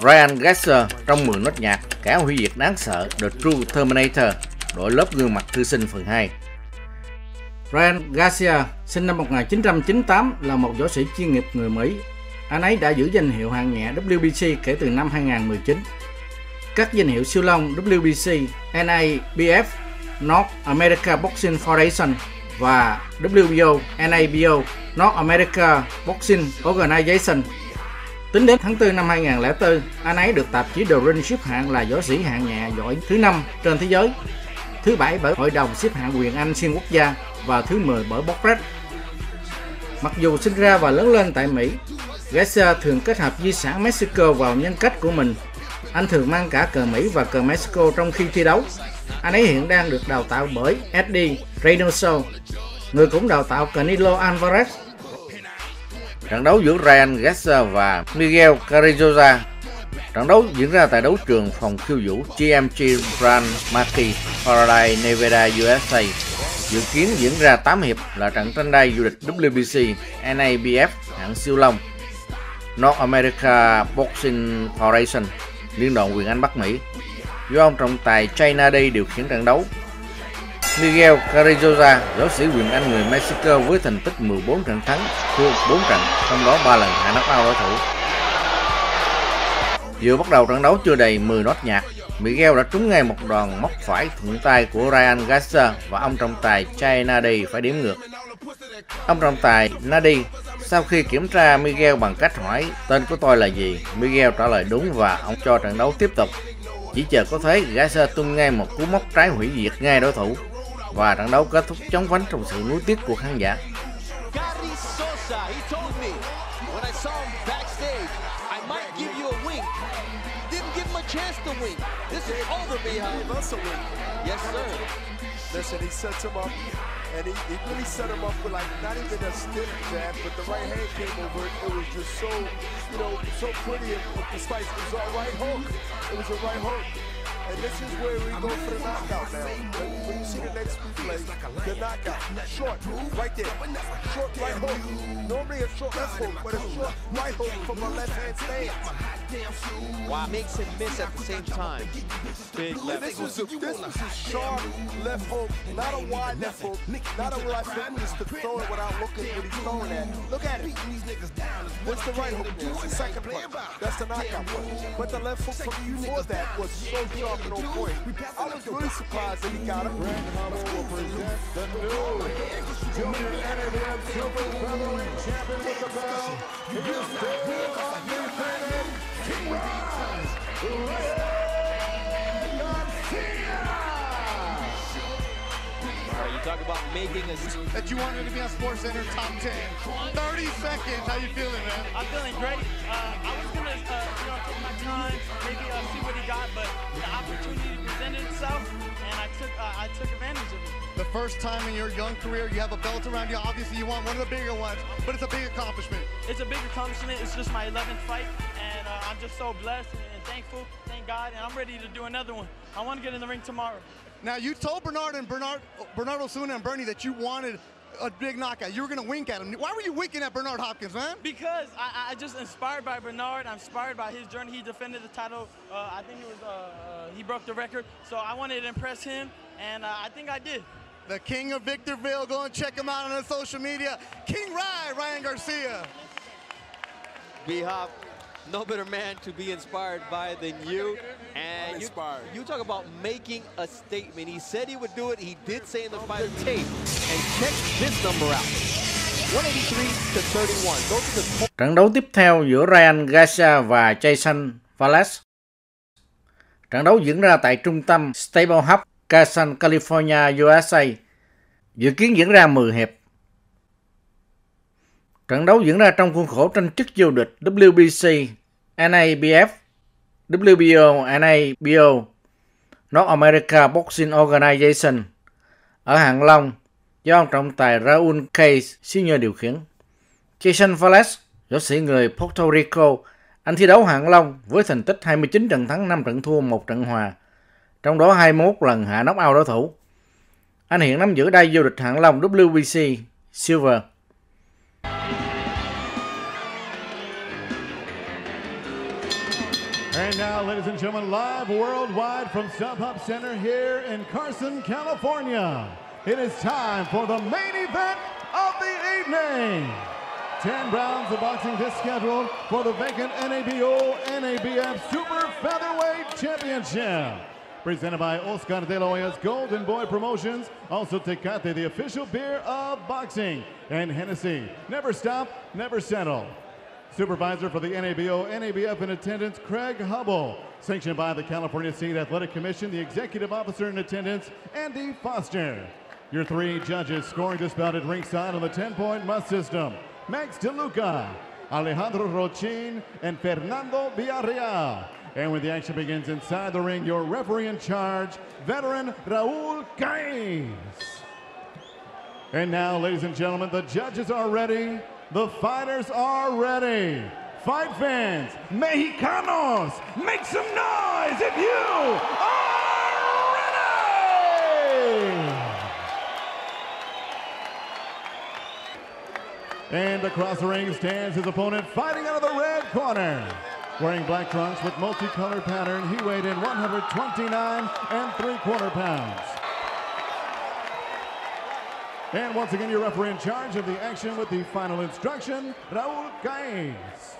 Ryan Garcia trong 10 nốt nhạc kẻ hủy diệt đáng sợ The True Terminator đội lớp gương mặt thư sinh phần 2. Ryan Garcia sinh năm 1998 là một võ sĩ chuyên nghiệp người Mỹ. Anh ấy đã giữ danh hiệu hạng nhẹ WBC kể từ năm 2019. Các danh hiệu siêu long WBC, NABF, North America Boxing Federation và WBO, NABO, North America Boxing Organization. Tính đến tháng 4 năm 2004, anh ấy được tạp chí The Ring xếp hạng là võ sĩ hạng nhẹ giỏi thứ 5 trên thế giới, thứ 7 bởi Hội đồng xếp hạng quyền Anh xuyên quốc gia và thứ 10 bởi Boxrec. Mặc dù sinh ra và lớn lên tại Mỹ, Garcia thường kết hợp di sản Mexico vào nhân cách của mình. Anh thường mang cả cờ Mỹ và cờ Mexico trong khi thi đấu. Anh ấy hiện đang được đào tạo bởi Eddie Reynoso, người cũng đào tạo Canelo Alvarez. Trận đấu giữa Ryan Garcia và Miguel Carrillo. Trận đấu diễn ra tại đấu trường phòng khiêu vũ GMG Grand Marquis, Paradise, Nevada, USA. Dự kiến diễn ra 8 hiệp là trận tranh đai vô địch WBC, NABF hạng siêu long, North America Boxing Federation, Liên đoàn quyền Anh Bắc Mỹ, do ông trọng tài Jay Nady điều khiển trận đấu. Miguel Carrillo, võ sĩ quyền Anh người Mexico với thành tích 14 trận thắng, thua 4 trận, trong đó 3 lần hạ knock-out đối thủ. Vừa bắt đầu trận đấu chưa đầy 10 nốt nhạc, Miguel đã trúng ngay một đòn móc phải thuận tay của Ryan Garcia và ông trọng tài Jay Nady phải đếm ngược. Ông trọng tài Nady sau khi kiểm tra Miguel bằng cách hỏi tên của tôi là gì, Miguel trả lời đúng và ông cho trận đấu tiếp tục. Chỉ chờ có thế, Garcia tung ngay một cú móc trái hủy diệt ngay đối thủ và trận đấu kết thúc chóng vánh trong sự nuối tiếc của khán giả. Listen, he sets him up, and he really set him up with like not even a stiff jab, but the right hand came over it. It was just so, so pretty. And despite it was a right hook, it was a right hook. And this is where we go for the knockout now. When you see the next replay, the knockout, short, right there, short right hook. Normally a short left hook, but a short right hook from a left hand stance. Wow, makes him miss at the same time. Big left. This was a sharp left hook, not a wide left hook, not a right hook just to throw it without looking what he's throwing at. Look at it. What's the right hook? It's the second punch. That's the knockout punch. But the left hook from before that was so sharp. I was really surprised that he got him. Will present the new junior NABF super featherweight champion with the belt. He is still undefeated. King Ryan Garcia. You talk about making a that you wanted to be on Sports Center top 10. 30 seconds. How you feeling, man? I'm feeling great. I was gonna, take my time, maybe see what he got, but the opportunity presented itself, and I took advantage of it. The first time in your young career, you have a belt around you. Obviously, you want one of the bigger ones, but it's a big accomplishment. It's a big accomplishment. It's just my 11th fight, and I'm just so blessed and thankful. Thank God, and I'm ready to do another one. I want to get in the ring tomorrow. Now, you told Bernard Osuna and Bernie that you wanted a big knockout. You were going to wink at him. Why were you winking at Bernard Hopkins, man? Because I just inspired by Bernard. I'm inspired by his journey. He defended the title. I think it was he broke the record. So I wanted to impress him, and I think I did. The king of Victorville. Go and check him out on his social media. King Ryan Garcia. We have no better man to be inspired by than you. And you talk about making a statement. He said he would do it. He did say in the fight tape. And check this number out. 183 to 31. Go to the... Trận đấu tiếp theo giữa Ryan Garcia và Jason Valles. Trận đấu diễn ra tại trung tâm Stable Hub, Carson, California, USA. Dự kiến diễn ra 10 hiệp. Trận đấu diễn ra trong khuôn khổ tranh chức vô địch WBC, NABF, WBO, NABO, North America Boxing Organization ở hạng long do ông trọng tài Raul Case Senior điều khiển. Jason Valles, võ sĩ người Puerto Rico, anh thi đấu hạng long với thành tích 29 trận thắng, 5 trận thua, 1 trận hòa, trong đó 21 lần hạ knock-out đối thủ. Anh hiện nắm giữ đai vô địch hạng long WBC Silver. And now, ladies and gentlemen, live worldwide from StubHub Center here in Carson, California, it is time for the main event of the evening. 10 rounds of boxing this scheduled for the vacant NABO-NABF Super Featherweight Championship. Presented by Oscar de la Hoya's Golden Boy Promotions, also Tecate, the official beer of boxing, and Hennessy. Never stop, never settle. Supervisor for the NABO-NABF in attendance, Craig Hubble. Sanctioned by the California State Athletic Commission, the executive officer in attendance, Andy Foster. Your 3 judges scoring this bout at ringside on the 10-point must system. Max DeLuca, Alejandro Rochin, and Fernando Villarreal. And when the action begins inside the ring, your referee in charge, veteran Raul Caes. And now, ladies and gentlemen, the judges are ready. The fighters are ready. Fight fans, Mexicanos, make some noise if you are ready! And across the ring stands his opponent, fighting out of the red corner. Wearing black trunks with multicolored pattern, he weighed in 129 3/4 pounds. And once again, your referee in charge of the action with the final instruction, Raul Caes.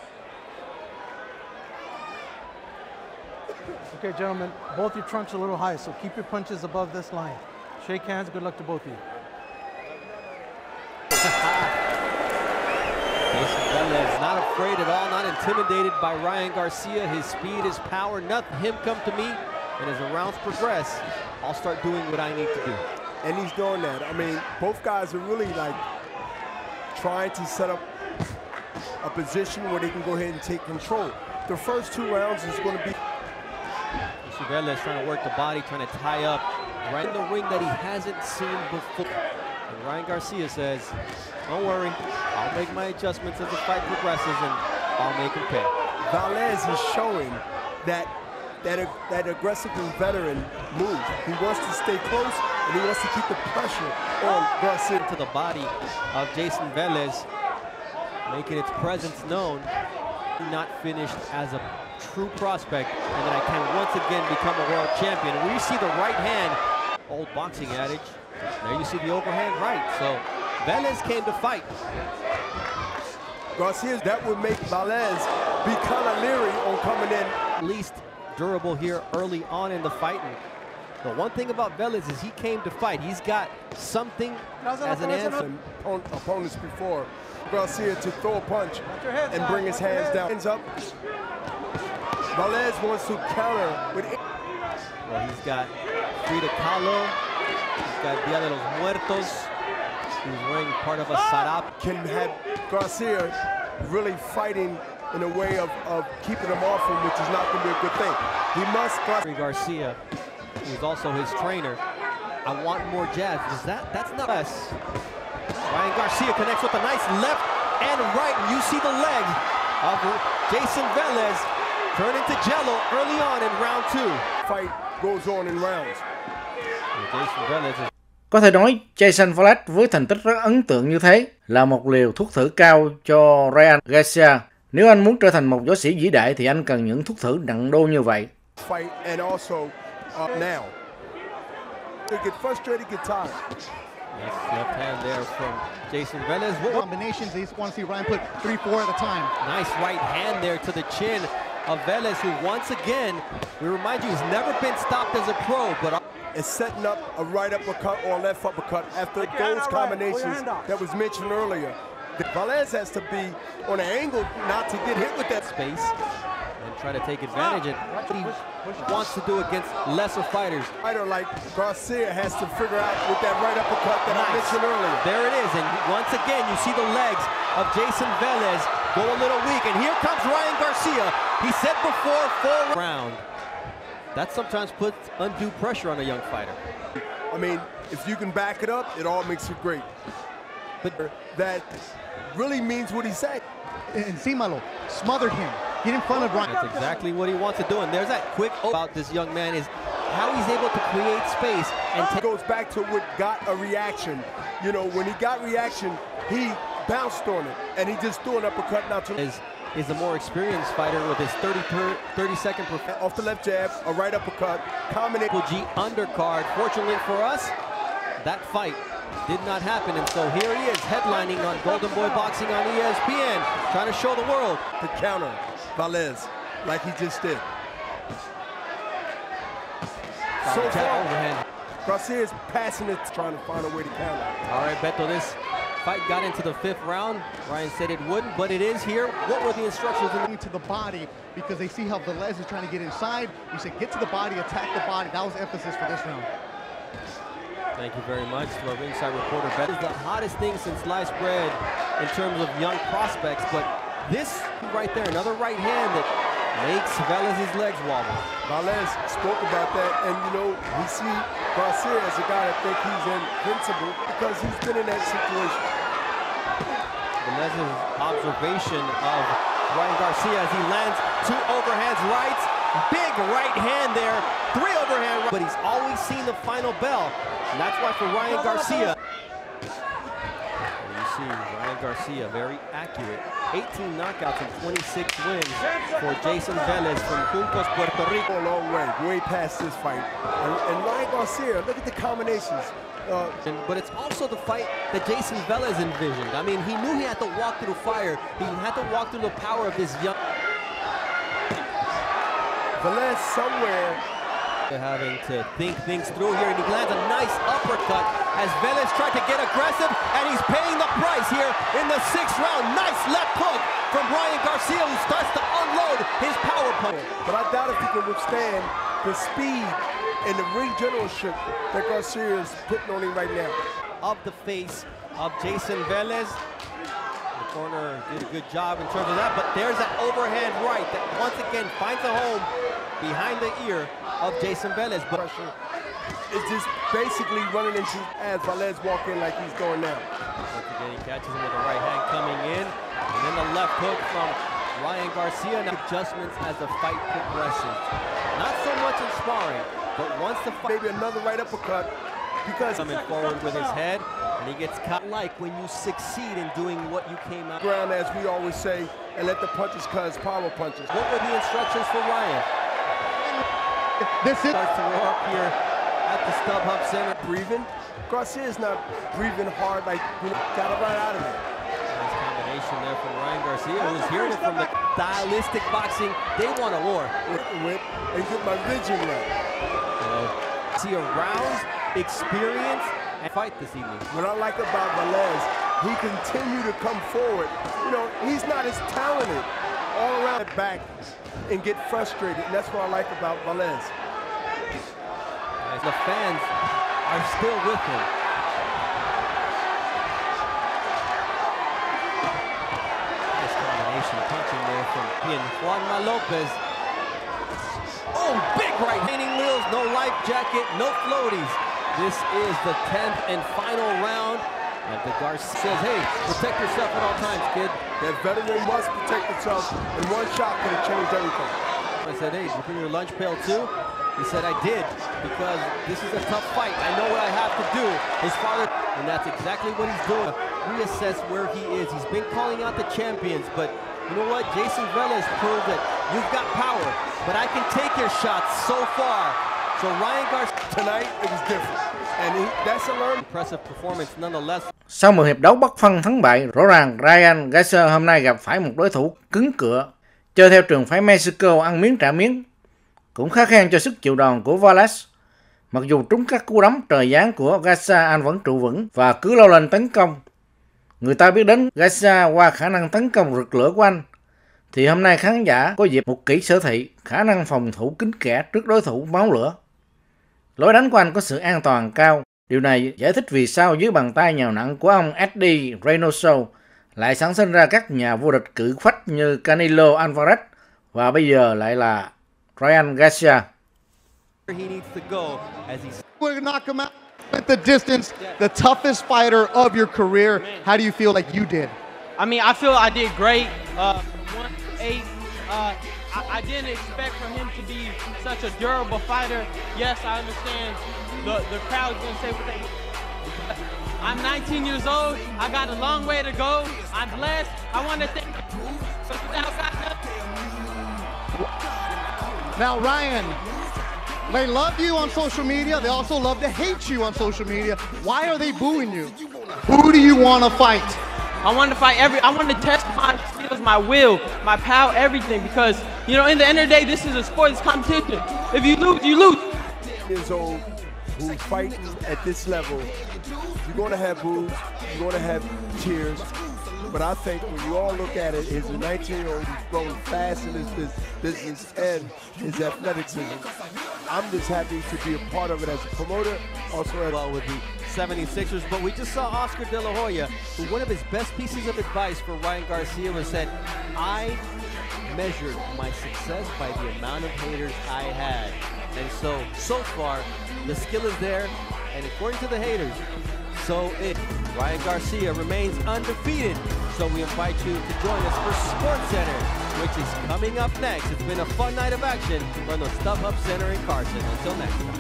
Okay, gentlemen, both your trunks are a little high, so keep your punches above this line. Shake hands, good luck to both of you. Velez not afraid at all, not intimidated by Ryan Garcia. His speed, his power, nothing him come to me. And as the rounds progress, I'll start doing what I need to do. And he's doing that. I mean, both guys are really like trying to set up a position where they can go ahead and take control. The first 2 rounds is going to be. Velez trying to work the body, trying to tie up right in the ring that he hasn't seen before. And Ryan Garcia says, don't worry, I'll make my adjustments as the fight progresses and I'll make him pay. Velez is showing that aggressive and veteran move. He wants to stay close and he wants to keep the pressure on Garcia. To the body of Jason Velez, making its presence known. Not finished as a true prospect, and that I can once again become a world champion. And we see the right hand, old boxing adage. There you see the overhand right. So Velez came to fight. Garcia, that would make Velez be kind of leery on coming in. At least durable here early on in the fight. And the one thing about Velez is he came to fight. He's got something as an answer. Opponents before Garcia to throw a punch and bring his hands down. Hands up. Velez wants to counter with. Well, he's got Frida Kahlo. He's got Dia de los Muertos. He's wearing part of a sarap. Can have Garcia really fighting in a way of keeping him off him, which is not going to be a good thing. He must. Garcia, who's also his trainer. I want more jabs. That's not less. Ryan Garcia connects with a nice left and right, and you see the legs of Jason Velez turn into jello early on in round 2. Fight goes on in rounds. Jason Velez. Có thể nói, Jason Velez với thành tích rất ấn tượng như thế là một liều thuốc thử cao cho Ryan Garcia. Nếu anh muốn trở thành một võ sĩ vĩ đại thì anh cần những thuốc thử nặng đô như vậy. Fight and also now. They get frustrated, get tired. Left hand there from Jason Velez. Combinations, they want to see Ryan put 3-4 at a time. Nice right hand there to the chin of Velez, who once again, we remind you, he's never been stopped as a pro, but is setting up a right uppercut or left uppercut after those combinations that was mentioned earlier. Velez has to be on an angle not to get hit with that space and try to take advantage of what he wants to do against lesser fighters. Fighter like Garcia has to figure out with that right uppercut that I mentioned earlier. There it is, and once again you see the legs of Jason Velez go a little weak, and here comes Ryan Garcia. He said before, 4 round. That sometimes puts undue pressure on a young fighter. I mean, if you can back it up, it all makes it great. But that really means what he said. Encímalo, smothered him. Get in front of Ryan. That's exactly what he wants to do, and there's that quick about this young man is how he's able to create space. And it goes back to what got a reaction. You know, when he got reaction, he bounced on it, and he just threw an uppercut now to is is the more experienced fighter with his 30-second off the left jab, a right uppercut, combination. G undercard. Fortunately for us, that fight did not happen, and so here he is headlining on Golden Boy Boxing on ESPN, trying to show the world. To counter Velez like he just did. So far, overhand. Garcia is passing it, trying to find a way to counter. All right, Beto, this fight got into the 5th round. Ryan said it wouldn't, but it is here. What were the instructions? To the body, because they see how Velez is trying to get inside. You said get to the body, attack the body. That was emphasis for this round. Thank you very much to our ringside reporter. That is the hottest thing since sliced bread in terms of young prospects, but this right there, another right hand that makes Velez's legs wobble. Velez spoke about that, and you know, we see Garcia as a guy that think he's invincible because he's been in that situation. Velez's observation of Ryan Garcia as he lands 2 overhands rights, big right hand there, 3 overhand rights, but he's always seen the final bell, and that's why for Ryan Garcia, you see Ryan Garcia very accurate. 18 knockouts and 26 wins for Jason Velez from Juncos, Puerto Rico. A long way past this fight. And Ryan Garcia, look at the combinations. But it's also the fight that Jason Velez envisioned. I mean, he knew he had to walk through fire. He had to walk through the power of this young... Velez somewhere... having to think things through here, and he lands a nice uppercut as Velez tried to get aggressive, and he's paying the price here in the 6th round. Nice left hook from Ryan Garcia, who starts to unload his power punch. But I doubt if he can withstand the speed and the ring generalship that Garcia is putting on him right now. Of the face of Jason Velez. The corner did a good job in terms of that, but there's that overhand right that once again finds a home behind the ear of Jason Velez. But it's just basically running into as Velez walk in like he's going now. Once again, he catches him with the right hand coming in, and then the left hook from Ryan Garcia. Now adjustments as the fight progresses. Not so much in sparring, but once the fight... Maybe another right uppercut, because... Coming forward with his head, and he gets caught. Like when you succeed in doing what you came out... Ground, as we always say, and let the punches cause power punches. What were the instructions for Ryan? This is... Starts to roar up here at the StubHub Center. Breathing. Garcia's not breathing hard like, you know, gotta run out of it. Nice combination there from Ryan Garcia, who's hearing it from the stylistic boxing. They want a war. Whip and get my vision right. See a rounds, experience, and fight this evening. What I like about Velez, he continue to come forward. You know, he's not as talented all around the back and get frustrated, and that's what I like about Velez. The fans are still with him. Nice combination punching there from Juanma Lopez. Oh, big right handing wheels, no life jacket, no floaties. This is the 10th and final round. And the Garcia says, hey, protect yourself at all times, kid. That veteran must protect himself, and one shot could have changed everything. I said, hey, did you bring your lunch pail too? He said, I did, because this is a tough fight. I know what I have to do. His father, and that's exactly what he's doing. Reassess where he is. He's been calling out the champions, but you know what? Jason Velez proved that you've got power, but I can take your shots so far. So Ryan Garcia... Tonight, it was different, and that's a learn. Impressive performance nonetheless. Sau 10 hiệp đấu bất phân thắng bại, rõ ràng Ryan Garcia hôm nay gặp phải một đối thủ cứng cựa, chơi theo trường phái Mexico ăn miếng trả miếng. Cũng khá khen cho sức chịu đòn của Velez. Mặc dù trúng các cú đấm trời giáng của Garcia, anh vẫn trụ vững và cứ lao lên tấn công. Người ta biết đến Garcia qua khả năng tấn công rực lửa của anh, thì hôm nay khán giả có dịp một kỹ sở thị khả năng phòng thủ kín kẽ trước đối thủ máu lửa. Lối đánh của anh có sự an toàn cao. Điều này giải thích vì sao dưới bàn tay nhào nặng của ông Eddie Reynoso lại sản sinh ra các nhà vô địch cự phách như Canelo Alvarez và bây giờ lại là Ryan Garcia. We're gonna knock him out at the distance, the toughest fighter of your career. How do you feel like you did? I mean, I feel I did great. 1-8. I didn't expect for him to be such a durable fighter. Yes, I understand the crowd's gonna say what they. I'm 19 years old. I got a long way to go. I'm blessed. I want to thank. Now, Ryan, they love you on social media. They also love to hate you on social media. Why are they booing you? Who do you want to fight? I want to fight I want to test my skills, my will, my power, everything. Because, you know, in the end of the day, this is a sport, it's competition. If you lose, you lose. Years old, who's fighting at this level, you're going to have boos, you're going to have tears. But I think when you all look at it, is a 19-year-old who's growing fast in this business and his athleticism. I'm just happy to be a part of it as a promoter, also as well with the 76ers. But we just saw Oscar De La Hoya, who one of his best pieces of advice for Ryan Garcia was that I measured my success by the amount of haters I had. And so far, the skill is there, and according to the haters, so Ryan Garcia remains undefeated. So we invite you to join us for Sports Center, which is coming up next. It's been a fun night of action from the StubHub Center in Carson. Until next time.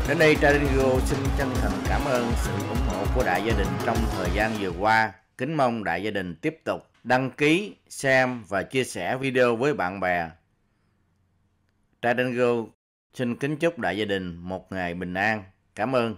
Đến đây, TRIDINGO xin chân thành cảm ơn sự ủng hộ của đại gia đình trong thời gian vừa qua. Kính mong đại gia đình tiếp tục đăng ký, xem và chia sẻ video với bạn bè. TRIDINGO xin kính chúc đại gia đình một ngày bình an. Cảm ơn.